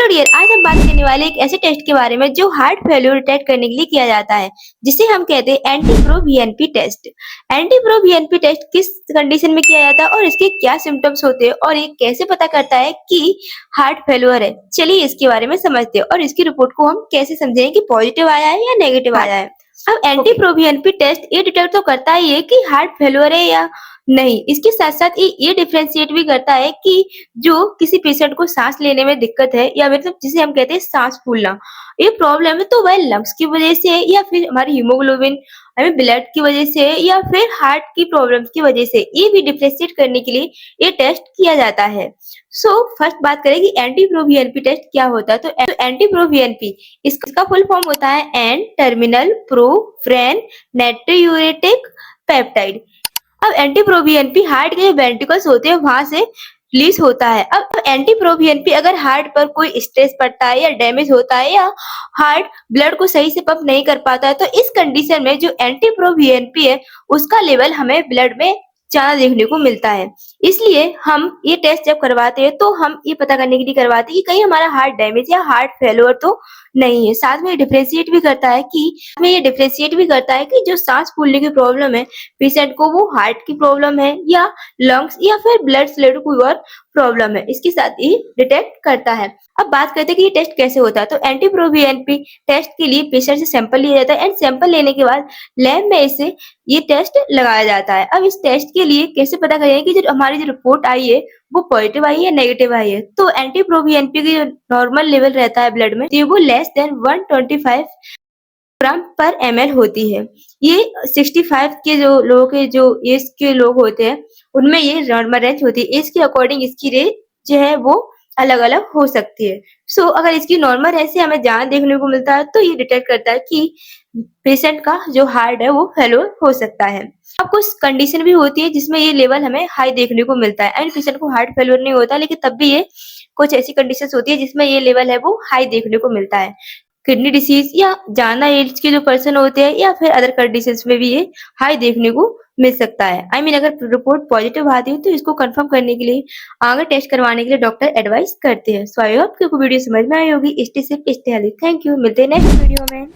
Hello dear, आज हम बात करने वाले एक ऐसे टेस्ट के बारे में जो हार्ट फेल्योर डिटेक्ट करने के लिए किया जाता है, जिसे हम कहते हैं एंटी-प्रो-बीएनपी टेस्ट। एंटी-प्रो-बीएनपी टेस्ट किस कंडीशन में किया जाता है और इसके क्या सिम्टम्स होते हैं और ये कैसे पता करता है कि हार्ट फेल्योर है। चलिए इसके बारे में समझते हैं और इसकी रिपोर्ट को हम कैसे समझें कि पॉजिटिव आया है या नेगेटिव आया है। अब एंटी-प्रो-बीएनपी टेस्ट ये डिटेक्ट तो करता ही है कि हार्ट फेल्योर है या नहीं, इसके साथ-साथ ये डिफरेंशिएट भी करता है कि जो किसी पेशेंट को सांस लेने में दिक्कत है या मतलब जिसे हम कहते हैं सांस फूलना, ये प्रॉब्लम है तो वह लंग्स की वजह से है या फिर हमारी हीमोग्लोबिन ब्लड की वजह से है या फिर हार्ट की प्रॉब्लम्स की वजह से, ये भी डिफरेंशिएट करने के लिए ये टेस्ट किया जाता है। फर्स्ट बात करें कि एंटी-प्रो-बीएनपी टेस्ट क्या होता है, तो एंटी-प्रो-बीएनपी इसका फुल फॉर्म होता है एन टर्मिनल प्रो-फ्रेन नाइट्रियूरेटिक पेप्टाइड। अब एंटी-प्रो-बीएनपी हार्ट के जो वेंट्रिकल्स होते हैं वहां से रिलीज होता है। अब एंटी-प्रो-बीएनपी अगर हार्ट पर कोई स्ट्रेस पड़ता है या डैमेज होता है या हार्ट ब्लड को सही से पंप नहीं कर पाता है, तो इस कंडीशन में जो एंटी-प्रो-बीएनपी है उसका लेवल हमें ब्लड में ज्यादा देखने को मिलता है। इसलिए हम ये टेस्ट जब करवाते हैं तो हम ये पता करने के लिए करवाते हैं कि कहीं हमारा हार्ट डैमेज या हार्ट फेल्योर तो नहीं है। साथ में डिफरेंशिएट भी करता है कि जो सांस फूलने की प्रॉब्लम है पेशेंट को, वो हार्ट की प्रॉब्लम है या लंग्स या फिर ब्लड से रिलेटेड कोई और प्रॉब्लम है, इसके साथ ही डिटेक्ट करता है। अब बात करते हैं कि ये टेस्ट कैसे होता है, तो एंटी-प्रो-बीएनपी टेस्ट के लिए पेशेंट से सैंपल लिया जाता है एंड सैंपल लेने के बाद लैब में इसे ये टेस्ट लगाया जाता है। अब इस टेस्ट के लिए कैसे पता करें कि जो हमारी जो रिपोर्ट आई है वो पॉजिटिव आई है या नेगेटिव आई है, तो एंटी-प्रो-बीएनपी की जो नॉर्मल लेवल रहता है ब्लड में, तो वो लेस देन 125 ग्राम पर ml होती है। ये 65 के जो लोगों के जो एज के लोग होते हैं उनमें ये नॉर्मल रेंज होती है। एज के अकॉर्डिंग इसकी रेंज जो है वो अलग-अलग हो सकती है। अगर इसकी नॉर्मल रेंज से हमें ज़्यादा देखने को मिलता है तो ये डिटेक्ट करता है कि पेशेंट का जो हार्ट है वो फेल्योर हो सकता है। अब कुछ कंडीशन भी होती है जिसमें ये लेवल हमें हाई देखने को मिलता है एंड पेशेंट को हार्ट फेल्योर नहीं होता, लेकिन तब भी ये कुछ ऐसी कंडीशंस होती है जिसमें ये लेवल है वो हाई देखने को मिलता है। किडनी डिसीज या ज्यादा एज के जो पर्सन होते हैं या फिर अदर कंडीशंस में भी ये हाई देखने को मिल सकता है। अगर रिपोर्ट पॉजिटिव आती है तो इसको कंफर्म करने के लिए आगे टेस्ट करवाने के लिए डॉक्टर एडवाइस करते हैं। आई होप आपको वीडियो समझ में आई होगी। Stay safe, stay healthy. Thank you. मिलते हैं नेक्स्ट वीडियो में।